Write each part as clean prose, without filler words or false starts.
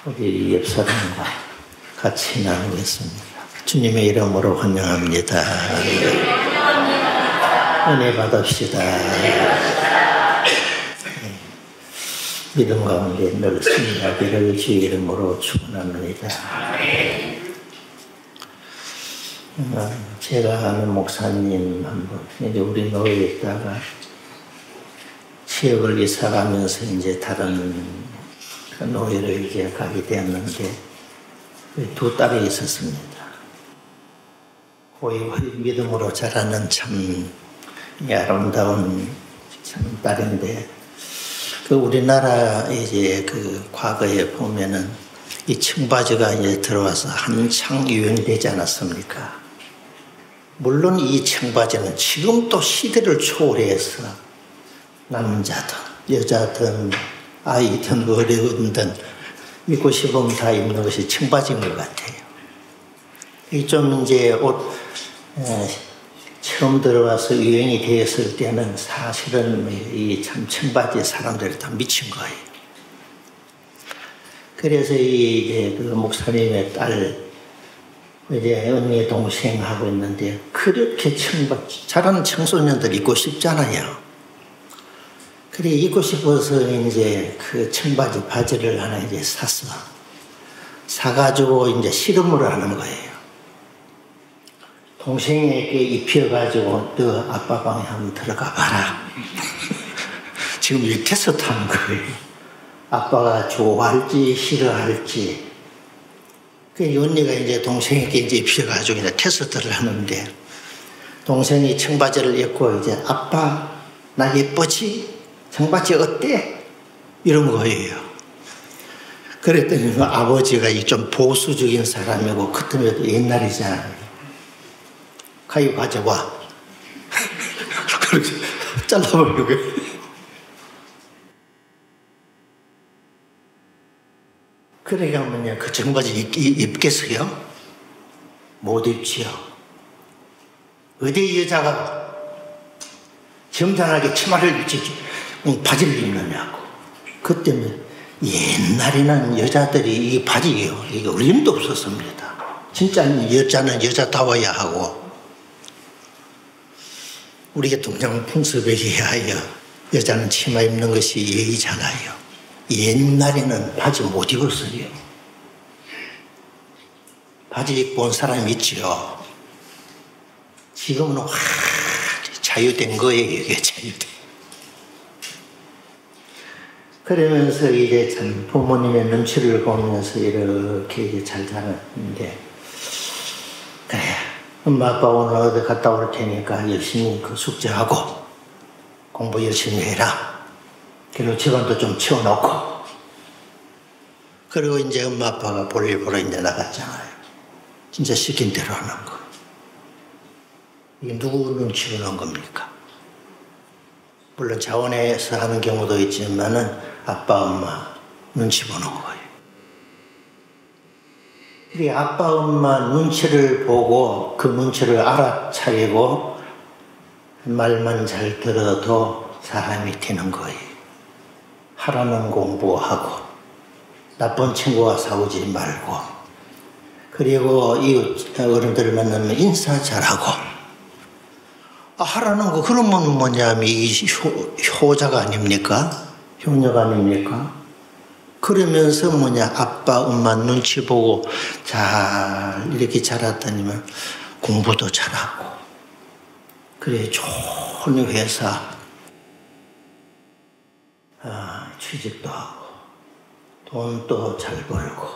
우리 옆 사람과 같이 나누겠습니다. 주님의 이름으로 환영합니다. 은혜 받읍시다. 믿음 가운데 늘 승리하기를 주의 이름으로 축원합니다. 제가 아는 목사님 한 분, 이제 우리 노예에 있다가 지역을 이사가면서 이제 다른 노예를 이제 가게 되었는데 두 딸이 있었습니다. 호의 믿음으로 자라는 참 아름다운 참 딸인데 그 우리나라 이제 그 과거에 보면은 이 청바지가 이제 들어와서 한창 유행되지 않았습니까? 물론 이 청바지는 지금도 시대를 초월해서 남자든 여자든 아이든 어른든 입고 싶으면 다 입는 것이 청바지인 것 같아요. 이 좀 이제 옷 처음 들어와서 유행이 되었을 때는 사실은 이 참 청바지에 사람들이 다 미친 거예요. 그래서 이제 그 목사님의 딸 이제 언니 동생하고 있는데 그렇게 청바지 잘하는 청소년들 입고 싶잖아요. 그래 입고 싶어서 이제 그 청바지 바지를 하나 이제 사가지고 이제 실험을 하는 거예요. 동생에게 입혀가지고 너 아빠 방에 한번 들어가 봐라. 지금 이 테스트 하는 거예요. 아빠가 좋아할지 싫어할지. 그 언니가 이제 동생에게 이제 입혀가지고 이제 테스트를 하는데 동생이 청바지를 입고 이제 아빠 나 예쁘지? 청바지 어때? 이런 거예요. 그랬더니 그 아버지가 좀 보수적인 사람이고 그때도 옛날이잖아요. 가위 가져와. 그렇게 잘라버리고. 그러니까 뭐냐, 그 청바지 입겠어요? 못 입지요. 어디 여자가 점잖하게 치마를 입지 바지를 입느냐고. 그때는 옛날에는 여자들이 이 바지요, 이게 어림도 없었습니다. 진짜 여자는 여자다워야 하고 우리가 동양 풍습에 의하여 여자는 치마 입는 것이 예의잖아요. 옛날에는 바지 못 입었어요. 바지 입고 온 사람이 있지요. 지금은 자유된 거예요. 이게 자유된. 그러면서 이제 참 부모님의 눈치를 보면서 이렇게 이제 잘 자랐는데, 그래, 엄마 아빠 오늘 어디 갔다 올 테니까 열심히 그 숙제하고 공부 열심히 해라. 그리고 집안도 좀 치워놓고. 그리고 이제 엄마 아빠가 볼일 보러 이제 나갔잖아요. 진짜 시킨 대로 하는 거. 이게 누구 눈치로 넣은 겁니까? 물론 자원에서 하는 경우도 있지만은 아빠, 엄마 눈치 보는 거예요. 우리 아빠, 엄마 눈치를 보고 그 눈치를 알아차리고 말만 잘 들어도 사람이 되는 거예요. 하라는 공부하고 나쁜 친구와 싸우지 말고 그리고 이웃 어른들을 만나면 인사 잘하고 하라는 거 그러면 뭐냐면 이 효자가 아닙니까? 효녀가 아닙니까? 그러면서 뭐냐 아빠 엄마 눈치 보고 잘 이렇게 자랐다니면 공부도 잘하고 그래 좋은 회사 취직도 하고 돈도 잘 벌고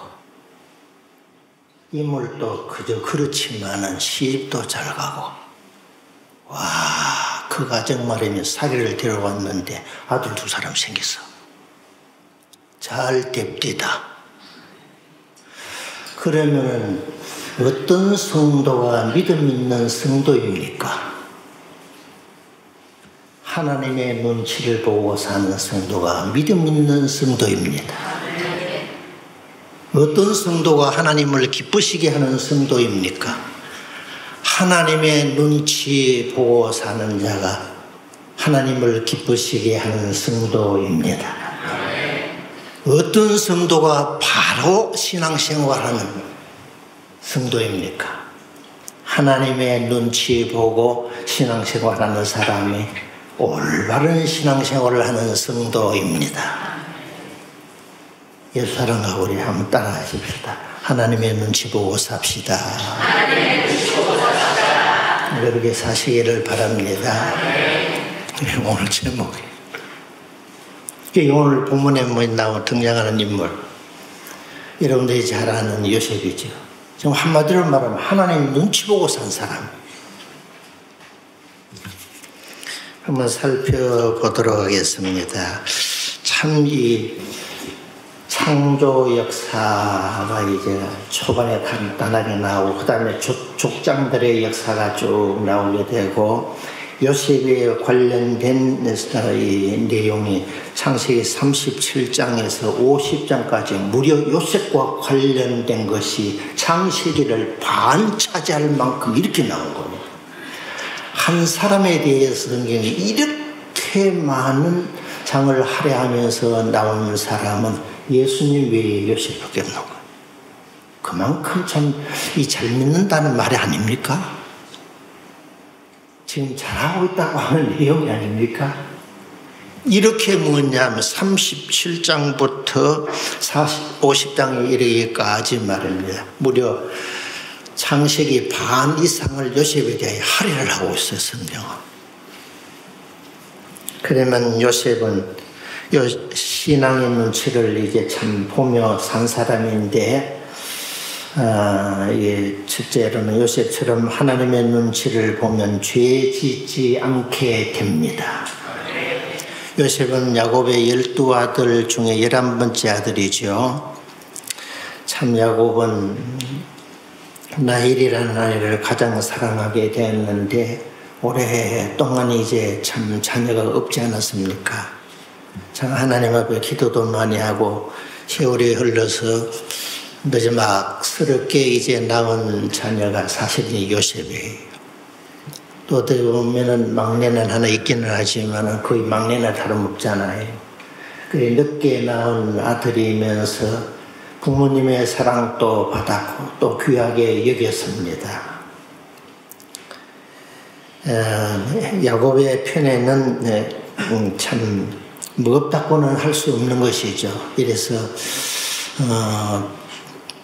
인물도 그저 그렇지만은 시집도 잘 가고 와, 그 가정 말이면 사기를 데려왔는데 아들 2사람 생겼어. 잘 됩디다. 그러면은 어떤 성도가 믿음 있는 성도입니까? 하나님의 눈치를 보고 사는 성도가 믿음 있는 성도입니다. 어떤 성도가 하나님을 기쁘시게 하는 성도입니까? 하나님의 눈치 보고 사는 자가 하나님을 기쁘시게 하는 성도입니다. 어떤 성도가 바로 신앙생활하는 성도입니까? 하나님의 눈치 보고 신앙생활하는 사람이 올바른 신앙생활을 하는 성도입니다. 예수 사랑하고 우리 한번 따라하십시다. 하나님의 눈치 보고 삽시다. 그렇게 사시기를 바랍니다. 오늘 제목이 오늘 본문에 등장하는 인물, 여러분들이 잘 아는 요셉이죠. 지금 한마디로 말하면 하나님 눈치 보고 산 사람. 한번 살펴보도록 하겠습니다. 참 이 창조 역사가 이제 초반에 간단하게 나오고 그 다음에 족장들의 역사가 쭉 나오게 되고 요셉에 관련된 이 내용이 창세기 37장에서 50장까지 무려 요셉과 관련된 것이 창세기를 반 차지할 만큼 이렇게 나온 겁니다. 한 사람에 대해서 성경이 이렇게 많은 장을 할애하면서 나오는 사람은 예수님 외에 요셉밖에 없는 거예요. 그만큼 참 잘 믿는다는 말이 아닙니까? 지금 잘하고 있다고 하는 내용이 아닙니까? 이렇게 뭐냐면 37장부터 50장에 이르기까지 말입니다. 무려 창세기 반 이상을 요셉에 대해 할애를 하고 있어요, 성경은. 그러면 요셉은 신앙의 눈치를 이제 참 보며 산 사람인데, 첫째로는 요셉처럼 하나님의 눈치를 보면 죄 짓지 않게 됩니다. 요셉은 야곱의 12아들 중에 11번째 아들이죠. 참 야곱은 라헬이라는 아이를 가장 사랑하게 되었는데 오랫동안 이제 참 자녀가 없지 않았습니까? 참 하나님 앞에 기도도 많이 하고 세월이 흘러서 마지막스럽게 이제 남은 자녀가 사실 요셉이에요. 또 어떻게 보면은 막내는 하나 있기는 하지만 거의 막내나 다름없잖아요. 그래 늦게 낳은 아들이면서 부모님의 사랑도 받았고 또 귀하게 여겼습니다. 야곱의 편에는 참 무겁다고는 할 수 없는 것이죠. 이래서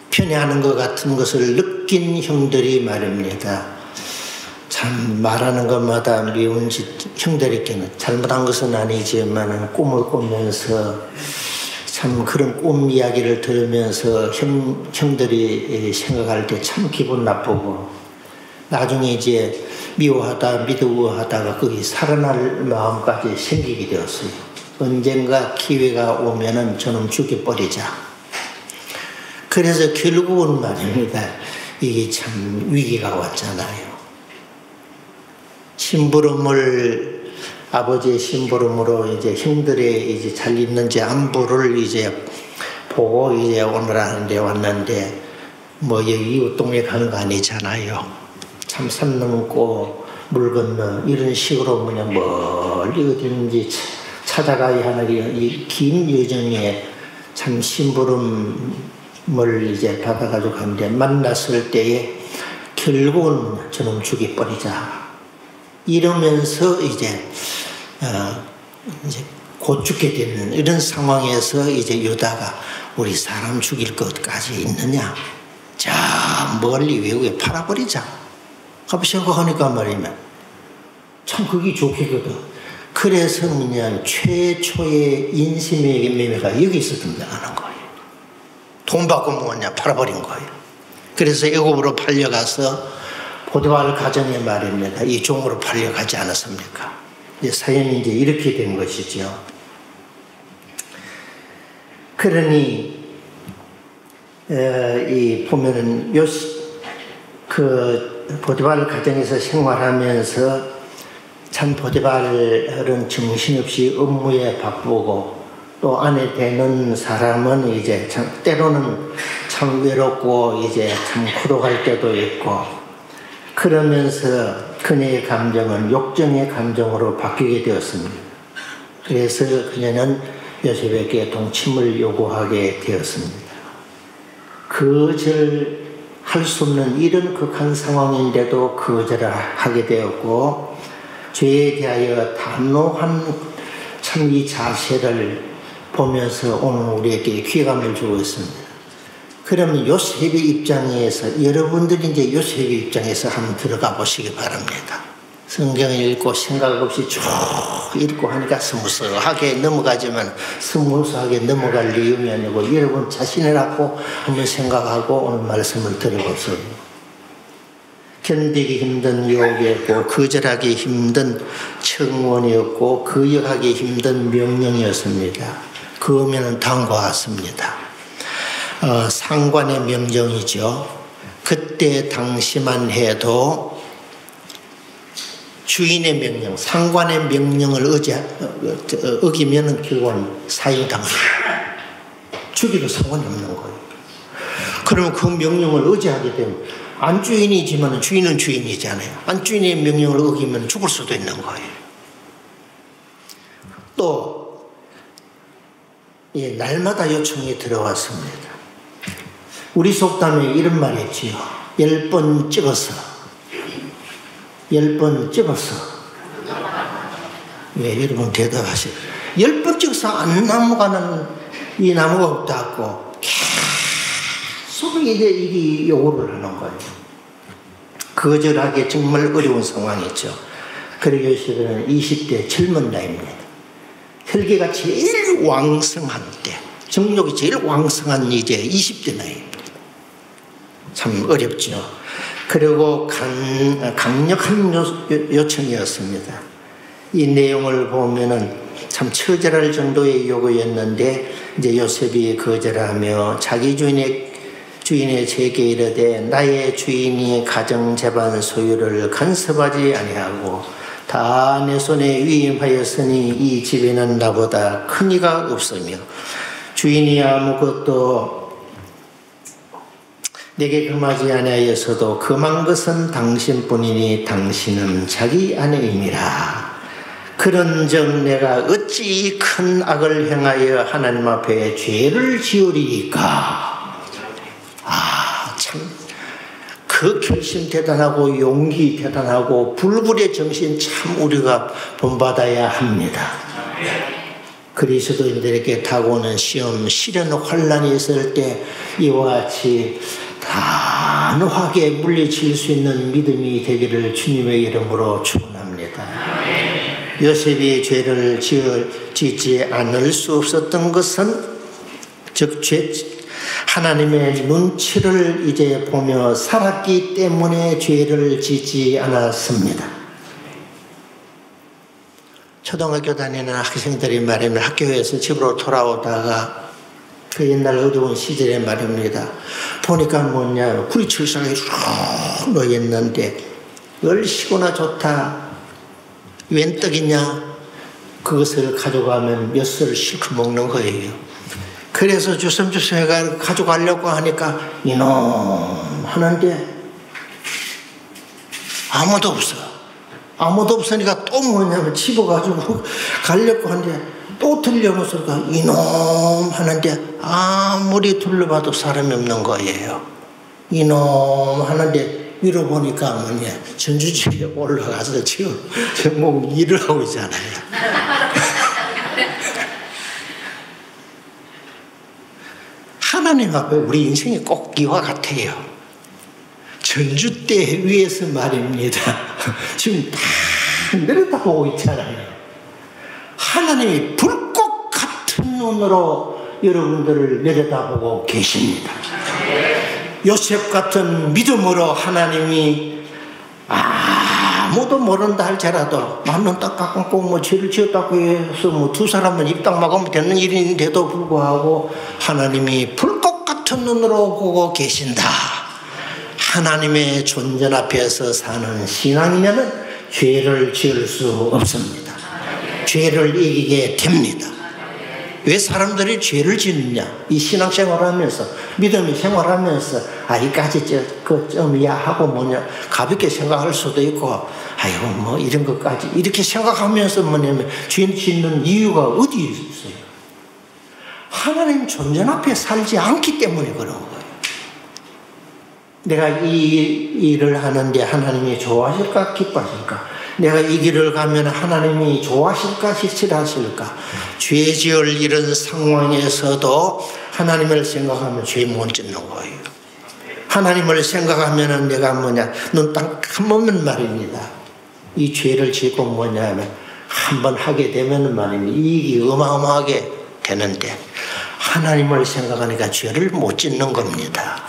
편애하는 것 같은 것을 느낀 형들이 말입니다. 참 말하는 것마다 미운 형들에게는 잘못한 것은 아니지만 꿈을 꾸면서 참 그런 꿈 이야기를 들으면서 형들이 생각할 때 참 기분 나쁘고 나중에 이제 미워하다 미워하다가 거기 살아날 마음까지 생기게 되었어요. 언젠가 기회가 오면은 저놈 죽여버리자. 그래서 결국은 말입니다. 이게 참 위기가 왔잖아요. 심부름을 아버지의 심부름으로 이제 형들의 이제 잘 있는지 안부를 이제 보고 이제 오늘 하는데 왔는데 뭐 여기 이웃 동네 가는 거 아니잖아요. 참 산 넘고 물 건너 이런 식으로 그냥 멀리 어디든지 찾아가야 하는 이 긴 여정에 참 심부름을 이제 받아가지고 가는데 만났을 때에 결국은 저놈 죽여버리자. 이러면서 이제 곧 죽게 되는 이런 상황에서 이제 유다가 우리 사람 죽일 것까지 있느냐? 저 멀리 외국에 팔아버리자. 가만히 생각하니까 말이면 참 그게 좋겠거든. 그래서 그냥 최초의 인심의 매매가 여기서 등장하는 거예요. 돈 받고 뭐냐 팔아버린 거예요. 그래서 애굽으로 팔려가서 보디발 가정의 말입니다. 이 종으로 팔려가지 않았습니까? 이제 사연이 이제 이렇게 된 것이죠. 그러니 이 보면은 그 보디발 가정에서 생활하면서 참 보디발은 정신없이 업무에 바쁘고 또 아내 되는 사람은 이제 참 때로는 참 외롭고 이제 참 고독할 때도 있고 그러면서 그녀의 감정은 욕정의 감정으로 바뀌게 되었습니다. 그래서 그녀는 요셉에게 동침을 요구하게 되었습니다. 거절할 수 없는 이런 극한 상황인데도 거절하게 되었고, 죄에 대하여 단호한 참 이 자세를 보면서 오늘 우리에게 귀감을 주고 있습니다. 그러면 요셉의 입장에서, 여러분들이 이제 요셉의 입장에서 한번 들어가 보시기 바랍니다. 성경을 읽고 생각 없이 쭉 읽고 하니까 스무스하게 넘어가지만 스무스하게 넘어갈 내용이 아니고 여러분 자신이라고 한번 생각하고 오늘 말씀을 들어보세요. 견디기 힘든 유혹이었고, 거절하기 힘든 청원이었고, 거역하기 힘든 명령이었습니다. 그러면 다음과 같습니다. 상관의 명령이죠. 그때 당시만 해도 주인의 명령, 상관의 명령을 어기면 결국은 사형당합니다. 죽이도 상관이 없는 거예요. 그러면 그 명령을 의지하게 되면 안주인이지만 주인은 주인이잖아요. 안주인의 명령을 어기면 죽을 수도 있는 거예요. 또 날마다 요청이 들어왔습니다. 우리 속담에 이런 말이 있지요. 10번 찍어서 10번 찍어서. 여러분 대답하세요. 10번 찍어서 안 넘어가는 이 나무가 없다고 계속 이게 요구를 하는 거예요. 거절하기 정말 어려운 상황이죠. 그리고 요셉은 20대 젊은 나이입니다. 혈기가 제일 왕성한 때, 정욕이 제일 왕성한 이제 20대 나이입니다. 참 어렵죠. 그리고 강력한 요청이었습니다. 이 내용을 보면은 참 처절할 정도의 요구였는데, 이제 요셉이 거절하며 자기 주인의 제게 이르되 나의 주인이 가정 재반 소유를 간섭하지 아니하고 다 내 손에 위임하였으니 이 집에는 나보다 큰 이가 없으며 주인이 아무것도 내게 금하지 아니하였어도 금한 것은 당신뿐이니 당신은 자기 아내임이라. 그런즉 내가 어찌 큰 악을 행하여 하나님 앞에 죄를 지으리이까. 참 그 결심 대단하고 용기 대단하고 불굴의 정신 참 우리가 본받아야 합니다. 그리스도인들에게 다가오는 시험, 시련, 환난이 있을 때 이와 같이 단호하게 물리칠 수 있는 믿음이 되기를 주님의 이름으로 축원합니다. 요셉이 죄를 짓지 않을 수 없었던 것은 즉 하나님의 눈치를 이제 보며 살았기 때문에 죄를 짓지 않았습니다. 초등학교 다니는 학생들이 말하면 학교에서 집으로 돌아오다가 그 옛날 어두운 시절의 말입니다. 보니까 뭐냐, 구리철상에 쭉 놓였는데 얼씨구나 좋다. 웬 떡이냐? 그것을 가져가면 엿을 실컷 먹는 거예요. 그래서 주섬주섬 해가 가져가려고 하니까 이놈 하는데 아무도 없어. 아무도 없으니까 또 뭐냐면 집어가지고 가려고 하는데 또 들려오니까 이놈 하는데 아무리 둘러봐도 사람이 없는 거예요. 이놈 하는데 위로 보니까 뭐냐, 전주집에 올라가서 지금 뭐 일을 하고 있잖아요. 하나님 앞에 우리 인생이 꼭 이와 같아요. 전주대 위에서 말입니다. 지금 다 내려다보고 있잖아요. 하나님이 불꽃 같은 눈으로 여러분들을 내려다보고 계십니다. 요셉 같은 믿음으로 하나님이 아무도 모른다 할지라도 만원 딱 깎고 뭐 죄를 지었다고 해서 뭐 두 사람은 입 딱 막으면 되는 일인데도 불구하고 하나님이 불꽃 같은 눈으로 보고 계신다. 하나님의 존재 앞에서 사는 신앙이면은 죄를 지을 수 없습니다. 죄를 이기게 됩니다. 왜 사람들이 죄를 짓느냐? 이 신앙생활을 하면서, 믿음의 생활하면서, 이까지 점이야 하고 뭐냐, 가볍게 생각할 수도 있고, 아이고, 뭐 이런 것까지, 이렇게 생각하면서 뭐냐면, 죄 짓는 이유가 어디 있어요? 하나님 존재 앞에 살지 않기 때문에 그런 거예요. 내가 이 일을 하는데 하나님이 좋아하실까 기뻐하실까? 내가 이 길을 가면 하나님이 좋아하실까 싫어하실까? 죄 지을 이런 상황에서도 하나님을 생각하면 죄 못 짓는 거예요. 하나님을 생각하면 내가 눈 딱 감으면 말입니다. 이 죄를 짓고 뭐냐면 한번 하게 되면 말입니다. 이익이 어마어마하게 되는데 하나님을 생각하니까 죄를 못 짓는 겁니다.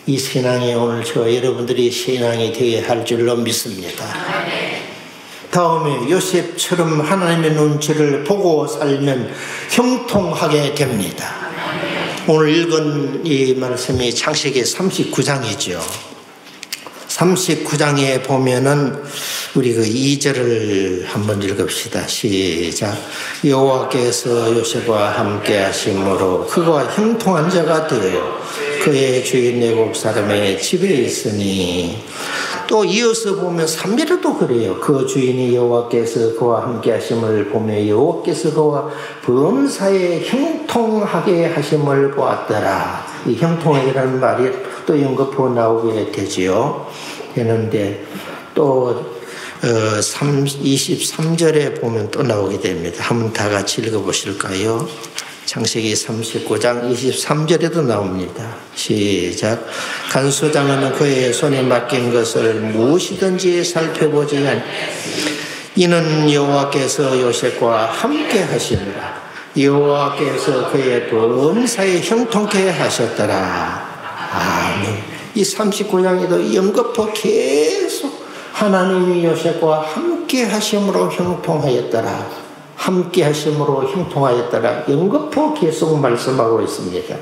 이 신앙이 오늘 저와 여러분들이 신앙이 되어야 할 줄로 믿습니다. 다음에 요셉처럼 하나님의 눈치를 보고 살면 형통하게 됩니다. 오늘 읽은 이 말씀이 창세기 39장이죠. 39장에 보면은 우리 그 2절을 한번 읽읍시다. 시작. 여호와께서 요셉과 함께 하심으로 그가 형통한 자가 되어 그의 주인 애국 사람의 집에 있으니, 또 이어서 보면 3절에도 그래요. 그 주인이 여호와께서 그와 함께 하심을 보며 여호와께서 그와 범사에 형통하게 하심을 보았더라. 이 형통하게라는 말이 또 연거푸 나오게 되지요. 되는데 또 23절에 보면 또 나오게 됩니다. 한번 다 같이 읽어보실까요? 창세기 39장 23절에도 나옵니다. 시작. 간수장은 그의 손에 맡긴 것을 무엇이든지 살펴보지 않. 이는 여호와께서 요셉과 함께 하시니라. 여호와께서 그의 범사에 형통케 하셨더라. 아멘. 이 39장에도 연거푸 계속 하나님이 요셉과 함께 하심으로 형통하였더라. 함께 하심으로 형통하였더라. 연거푸 계속 말씀하고 있습니다.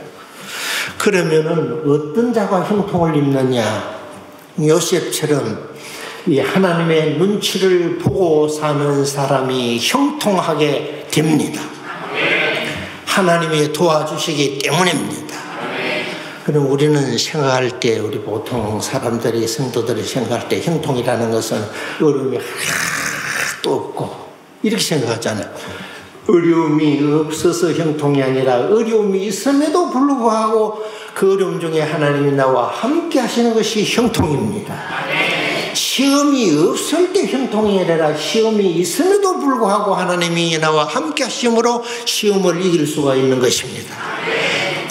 그러면은 어떤 자가 형통을 입느냐? 요셉처럼 이 하나님의 눈치를 보고 사는 사람이 형통하게 됩니다. 하나님이 도와주시기 때문입니다. 그럼 우리는 생각할 때, 우리 보통 사람들이, 성도들이 생각할 때 형통이라는 것은 어려움이 하나도 없고 이렇게 생각하잖아요. 어려움이 없어서 형통이 아니라 어려움이 있음에도 불구하고 그 어려움 중에 하나님이 나와 함께 하시는 것이 형통입니다. 시험이 없을 때 형통이 아니라 시험이 있음에도 불구하고 하나님이 나와 함께 하심으로 시험을 이길 수가 있는 것입니다.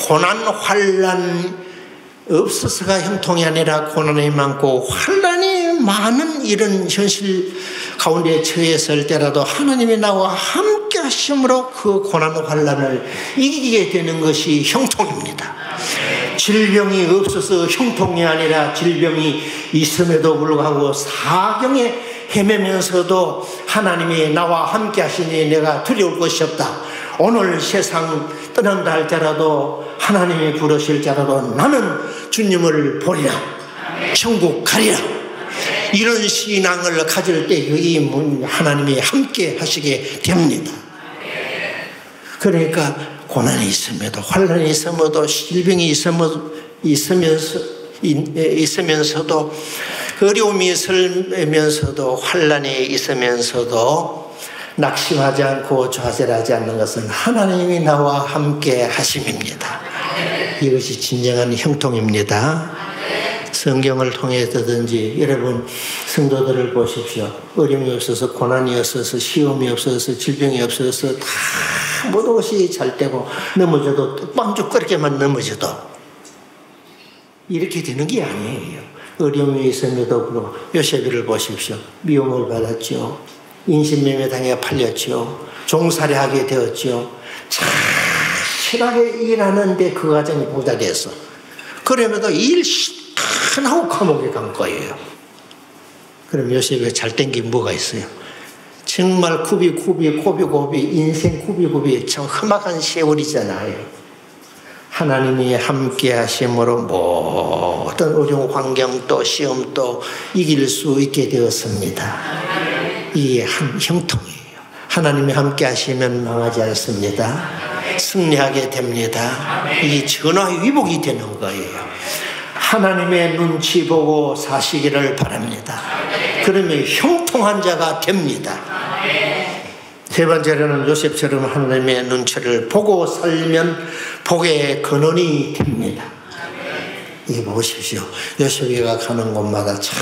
고난 환난 없어서가 형통이 아니라 고난이 많고 환난이 많은 이런 현실 가운데 처했을 때라도 하나님이 나와 함께 하심으로 그 고난 환난을 이기게 되는 것이 형통입니다. 질병이 없어서 형통이 아니라 질병이 있음에도 불구하고 사경에 헤매면서도 하나님이 나와 함께 하시니 내가 두려울 것이 없다. 오늘 세상 떠난다 할지라도 하나님이 부르실 자라도 나는 주님을 보리라. 천국 가리라. 이런 신앙을 가질 때 이 하나님이 함께 하시게 됩니다. 그러니까 고난이 있음에도, 환난이 있음에도, 질병이 있으면서도, 어려움이 있으면서도, 환난이 있으면서도 낙심하지 않고 좌절하지 않는 것은 하나님이 나와 함께 하심입니다. 이것이 진정한 형통입니다. 성경을 통해서든지 여러분 성도들을 보십시오. 어려움이 없어서, 고난이 없어서, 시험이 없어서, 질병이 없어서 다 모든 것이 잘 되고 넘어져도 빤죽거리게만 넘어져도 이렇게 되는 게 아니에요. 어려움이 있음에도 불구하고 요셉을 보십시오. 미움을 받았죠. 인신매매 당해 팔렸죠. 종살이하게 되었죠. 착실하게 일하는데 그 과정이 부자됐어. 그러면서 일 하고 감옥에 간 거예요. 그럼 요셉이 잘된 게 뭐가 있어요? 정말 고비 인생 고비 참 험악한 세월이잖아요. 하나님이 함께 하심으로 모든 어려운 환경도 시험도 이길 수 있게 되었습니다. 이게 한 형통이에요. 하나님이 함께 하시면 망하지 않습니다. 승리하게 됩니다. 이게 전화위복이 되는 거예요. 하나님의 눈치 보고 사시기를 바랍니다. 그러면 형통한 자가 됩니다. 세 번째로는 요셉처럼 하나님의 눈치를 보고 살면 복의 근원이 됩니다. 이거 보십시오. 요셉이가 가는 곳마다 참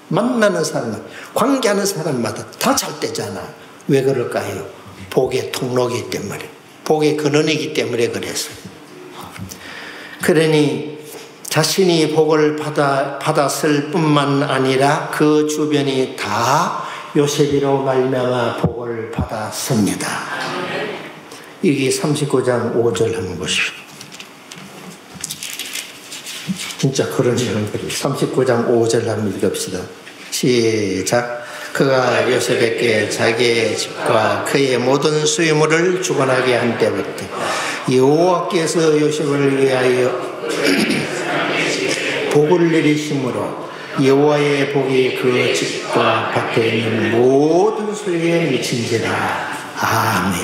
만나는 사람, 관계하는 사람마다 다 잘 되잖아. 왜 그럴까요? 복의 통로이기 때문에, 복의 근원이기 때문에 그랬어요. 그러니 자신이 복을 받았을 뿐만 아니라 그 주변이 다 요셉이로 말미암아 복을 받았습니다. 이게 39장 5절 한번 보십시오. 진짜 그런 내용들이 39장 5절 한번 읽읍시다. 시작. 그가 요셉에게 자기의 집과 그의 모든 수유물을 주관하게 한 때부터 여호와께서 요셉을 위하여 복을 내리심으로 여호와의 복이 그 집과 밭에 있는 모든 소유에 미친지라. 아멘.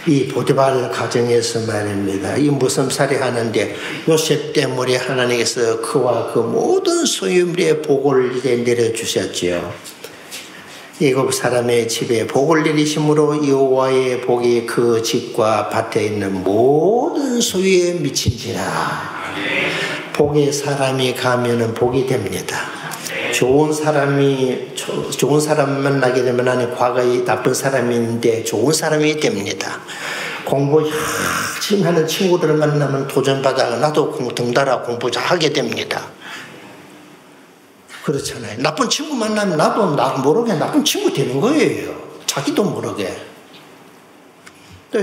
이 보디발 가정에서 말입니다. 이 무덤살이 하는데 요셉 때문에 하나님께서 그와 그 모든 소유물의 복을 이제 내려주셨지요. 애굽 사람의 집에 복을 내리심으로 여호와의 복이 그 집과 밭에 있는 모든 소유에 미친지라. 복에 사람이 가면은 복이 됩니다. 좋은 사람 만나게 되면 나는 과거에 나쁜 사람인데 좋은 사람이 됩니다. 공부 열심히 하는 친구들을 만나면 도전받아 나도 덩달아 공부 잘하게 됩니다. 그렇잖아요. 나쁜 친구 만나면 나도 나 모르게 나쁜 친구 되는 거예요. 자기도 모르게. 또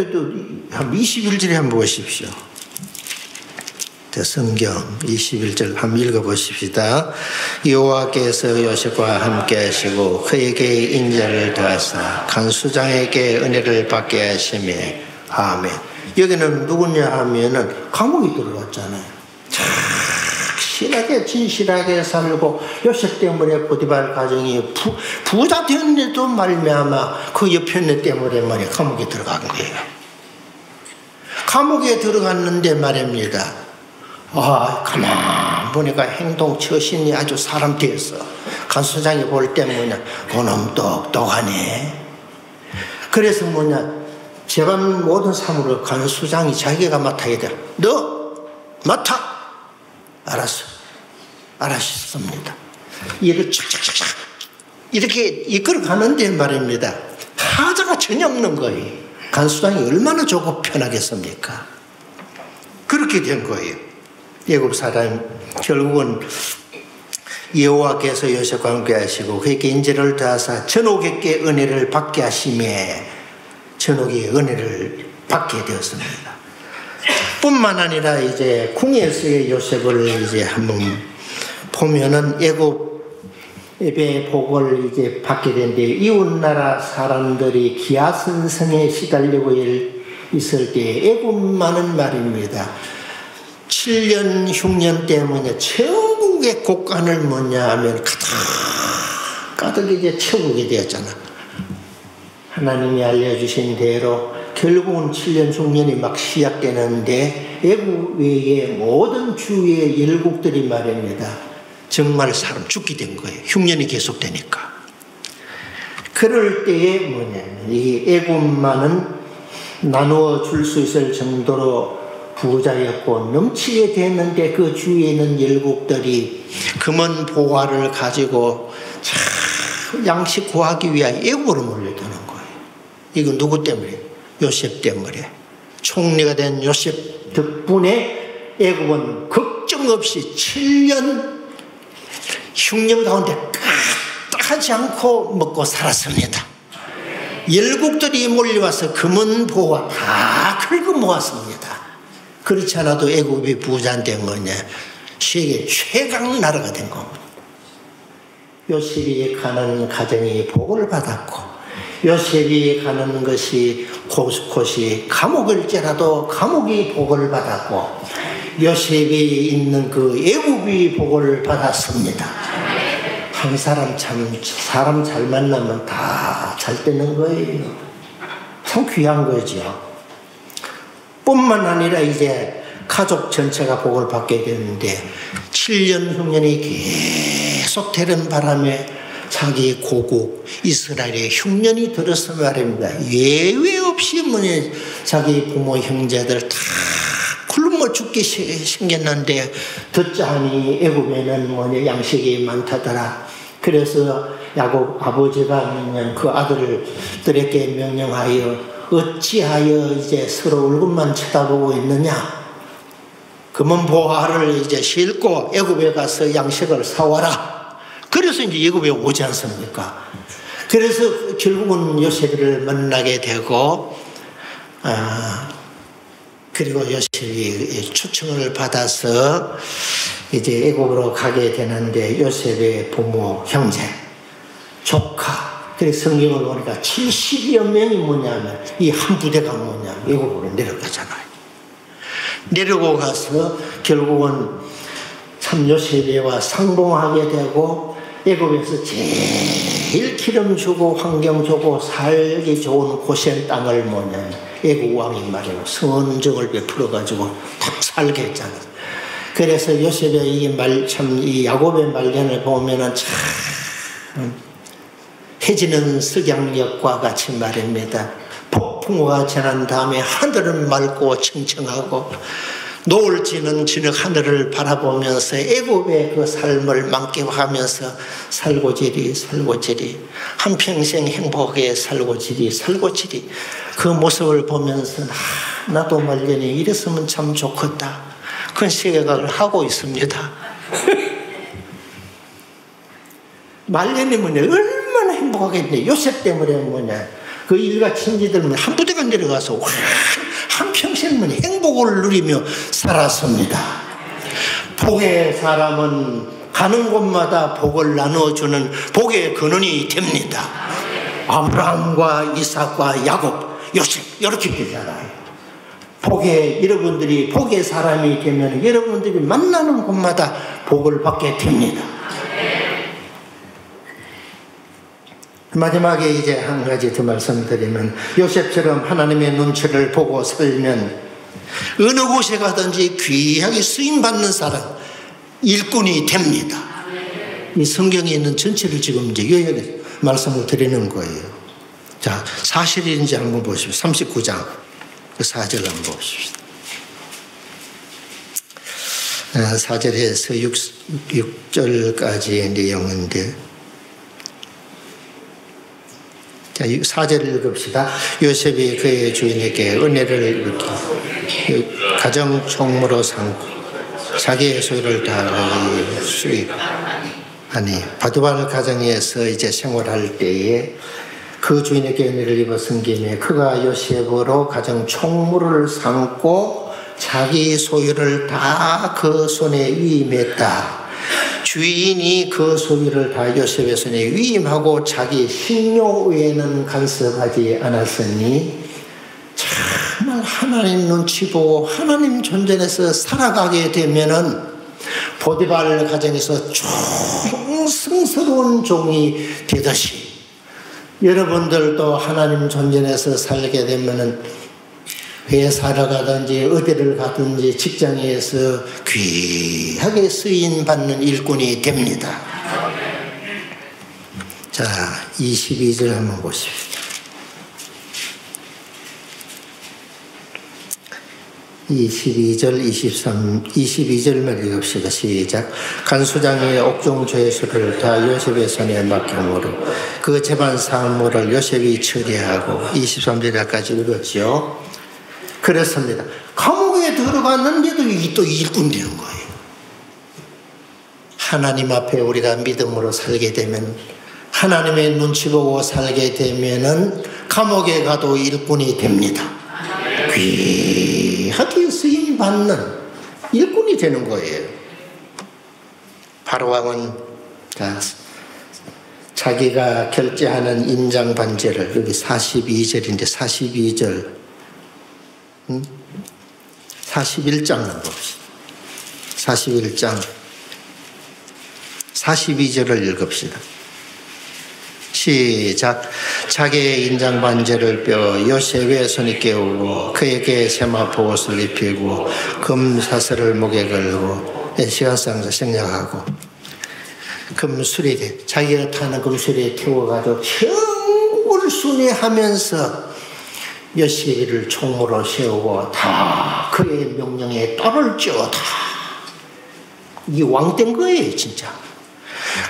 한 21절에 한번 보십시오. 성경 21절 한번 읽어보십시다. 여호와께서 요셉과 함께 하시고 그에게 인자를 더하사 간수장에게 은혜를 받게 하시며 아멘. 여기는 누구냐 하면은 감옥에 들어갔잖아요. 착실하게 진실하게 살고 요셉 때문에 보디발 가정이 부자 되었는데도 말미암아 그 옆에 때문에 말이야 감옥에 들어간 거예요. 감옥에 들어갔는데 말입니다. 가만 보니까 행동 처신이 아주 사람 되었어. 간수장이 볼 때 그놈 똑똑하네. 그래서 재반 모든 사물을 간수장이 자기가 맡아야 돼. 너 맡아. 알았습니다. 일을 착착착착 이렇게 이끌어 가는데 말입니다. 하자가 전혀 없는 거예요. 간수장이 얼마나 좋고 편하겠습니까? 그렇게 된 거예요. 애굽 사람 결국은 여호와께서 요셉과 함께 하시고 그에게 인자를 더하사 전옥에게 은혜를 받게 하심에 전옥의 은혜를 받게 되었습니다. 뿐만 아니라 이제 궁에서의 요셉을 이제 한번 보면은 애굽의 복을 이제 받게 된데 이웃나라 사람들이 기아선성에 시달리고 있을 때 애굽만은 말입니다. 7년 흉년 때문에 천국의 곡간을 하면 가득 이제 채우게 되었잖아. 하나님이 알려주신 대로 결국은 7년 흉년이 막 시작되는데 애굽 외의 모든 주의 열국들이 말입니다. 정말 사람 죽게 된 거예요. 흉년이 계속되니까. 그럴 때에 이 애굽만은 나누어 줄 수 있을 정도로 부자였고 넘치게 됐는데 그 주위에 있는 열국들이 금은 보화를 가지고 양식 구하기 위하여 애굽으로 몰려드는 거예요. 이건 누구 때문에? 요셉 때문에. 총리가 된 요셉 덕분에 애굽은 걱정 없이 7년 흉년 가운데 까딱하지 않고 먹고 살았습니다. 열국들이 몰려와서 금은 보화 다 긁어 모았습니다. 그렇지 않아도 애굽이 부자인데 세계 최강 나라가 된 겁니다. 요셉이 가는 가정이 복을 받았고 요셉이 가는 것이 곳곳이 감옥일지라도 감옥이 복을 받았고 요셉이 있는 그 애굽이 복을 받았습니다. 한 사람 잘 만나면 다 잘 되는 거예요. 참 귀한 거죠. 뿐만 아니라 이제 가족 전체가 복을 받게 되는데 7년 흉년이 계속 되는 바람에 자기 고국 이스라엘의 흉년이 들어서 말입니다. 예외 없이 자기 부모 형제들 다 굶어 죽게 생겼는데 듣자 하니 애굽에는 양식이 많다더라. 그래서 야곱 아버지가 그 아들들에게 명령하여 어찌하여 이제 서로 얼굴만 쳐다보고 있느냐? 그러면 보화를 이제 싣고 애굽에 가서 양식을 사와라. 그래서 이제 애굽에 오지 않습니까? 그래서 결국은 요셉을 만나게 되고, 그리고 요셉이 초청을 받아서 이제 애굽으로 가게 되는데 요셉의 부모, 형제, 조카, 그래서 성경을 보니까 70여 명이 뭐냐면 이 한 부대가 뭐냐면 애굽으로 내려가잖아요. 내려고 가서 결국은 참 요셉이와 상봉하게 되고 애굽에서 제일 기름 주고 환경 주고 살기 좋은 고센 땅을 뭐냐면 애굽 왕이 말이에요. 선정을 베풀어 가지고 탁 살게 했잖아요. 그래서 요셉의 이 야곱의 말년을 보면은 참 해지는 석양역과 같이 말입니다. 폭풍우가 지난 다음에 하늘은 맑고 청청하고 노을 지는 저녁 하늘을 바라보면서 애굽의 그 삶을 만끽하면서 살고지리 한평생 행복하게 살고지리 그 모습을 보면서 나도 말년에 이랬으면 참 좋겠다 그런 생각을 하고 있습니다. 말년이 얼마나 행복하겠네. 요셉 때문에 그 일가 친지들 한 부대가 내려가서 한평생 행복을 누리며 살았습니다. 복의 사람은 가는 곳마다 복을 나누어주는 복의 근원이 됩니다. 아브라함과 이삭과 야곱, 요셉 이렇게 되잖아요. 여러분들이 복의 사람이 되면 여러분들이 만나는 곳마다 복을 받게 됩니다. 마지막에 이제 한 가지 더 말씀드리면 요셉처럼 하나님의 눈치를 보고 살면 어느 곳에 가든지 귀하게 쓰임받는 사람, 일꾼이 됩니다. 이 성경에 있는 전체를 지금 이제 요약해서 말씀을 드리는 거예요. 자, 사실인지 한번 보십시오. 39장 그 4절 한번 보십시오. 4절에서 6절까지의 내용인데 4절을 읽읍시다. 요셉이 그의 주인에게 은혜를 입히고 가정 총무로 삼고 자기의 소유를 다 수입하니 바두발 가정에서 이제 생활할 때에 그 주인에게 은혜를 입어 섬김에 그가 요셉으로 가정 총무를 삼고 자기 소유를 다 그 손에 위임했다. 주인이 그 소유를 다 요셉의 손에 위임하고 자기 식료 외에는 간섭하지 않았으니 정말 하나님 눈치 보고 하나님 존전에서 살아가게 되면은 보디발 가정에서 충성스러운 종이 되듯이 여러분들도 하나님 존전에서 살게 되면은 회사를 가든지 어디를 가든지 직장에서 귀하게 쓰임받는 일꾼이 됩니다. 자, 22절 한번 보십시오. 22절만 읽읍시다. 시작. 간수장의 옥중 죄수를 다 요셉의 손에 맡김으로 그 재반 사물을 요셉이 처리하고 23절까지 읽었죠. 그렇습니다. 감옥에 들어갔는데도 또 일꾼 되는 거예요. 하나님 앞에 우리가 믿음으로 살게 되면 하나님의 눈치 보고 살게 되면은 감옥에 가도 일꾼이 됩니다. 귀하게 쓰임 받는 일꾼이 되는 거예요. 바로왕은 자기가 결제하는 인장 반제를 여기 42절인데 42절 41장을 봅시다. 41장 42절을 읽읍시다. 시작. 자기의 인장 반제를 빼어 요셉의 손에 깨우고 그에게 세마포 옷을 입히고 금 사슬을 목에 걸고 시간상자 생략하고 금수레에 자기가 타는 금수레에 태워가지고 청울순회하면서 요셉이를 총무로 세우고 다 그의 명령에 똘을 쪄 다 이 왕된 거예요 진짜.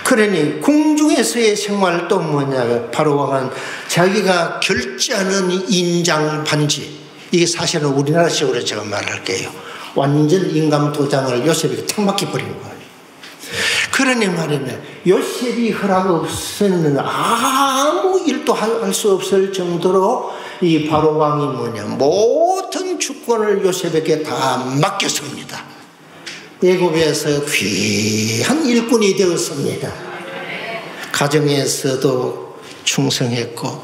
그러니 궁중에서의 생활도 뭐냐, 바로 왕은 자기가 결제하는 인장 반지, 이게 사실은 우리나라식으로 제가 말할게요. 완전 인감 도장을 요셉에게 탁 맡겨버린 거예요. 그러니 말이면 요셉이 허락 없으면 아무 일도 할 수 없을 정도로 이 바로 왕이 뭐냐, 모든 주권을 요셉에게 다 맡겼습니다. 애굽에서 귀한 일꾼이 되었습니다. 가정에서도 충성했고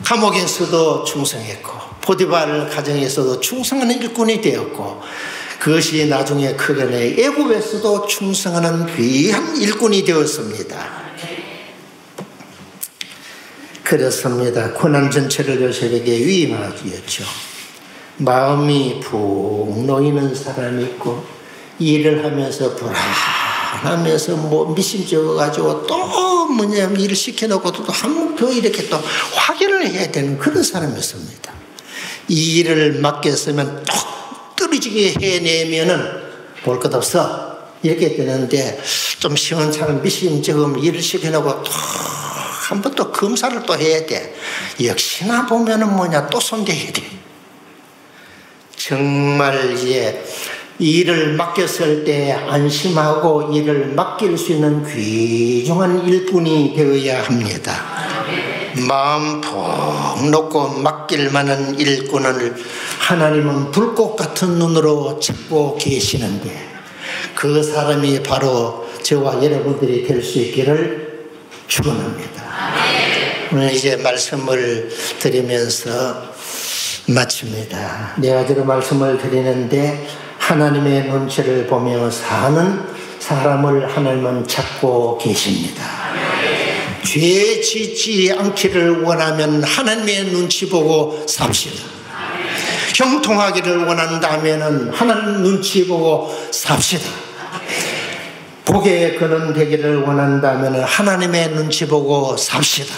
감옥에서도 충성했고 보디발 가정에서도 충성하는 일꾼이 되었고, 그것이 나중에 크게는 애굽에서도 충성하는 귀한 일꾼이 되었습니다. 그렇습니다. 고난 전체를 요셉에게 위임하였죠. 마음이 푹 놓이는 사람이 있고 일을 하면서 불안하면서 뭐 미심쩍어가지고 또 뭐냐면 일을 시켜놓고도 또 한 번 더 이렇게 또 확인을 해야 되는 그런 사람이었습니다. 이 일을 맡겼으면 톡 떨어지게 해내면은 볼 것 없어 이렇게 되는데, 좀 시원찮은 미심쩍음 일을 시켜놓고 또 한 번 또 검사를 또 해야 돼. 역시나 보면은 뭐냐, 또 손대야 돼. 정말 이제 일을 맡겼을 때 안심하고 일을 맡길 수 있는 귀중한 일꾼이 되어야 합니다. 마음 푹 놓고 맡길 만한 일꾼을 하나님은 불꽃 같은 눈으로 찾고 계시는데, 그 사람이 바로 저와 여러분들이 될 수 있기를 축원합니다. 오늘 이제 말씀을 드리면서 마칩니다. 네 가지로 말씀을 드리는데, 하나님의 눈치를 보며 사는 사람을 하나님은 찾고 계십니다. 죄 짓지 않기를 원하면 하나님의 눈치 보고 삽시다. 형통하기를 원한다면 하나님 눈치 보고 삽시다. 복의 근원 되기를 원한다면 하나님의 눈치 보고 삽시다.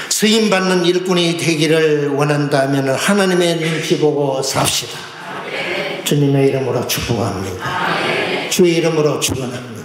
쓰임받는 일꾼이 되기를 원한다면 하나님의 눈치 보고 삽시다. 주님의 이름으로 축복합니다. 주의 이름으로 축원합니다.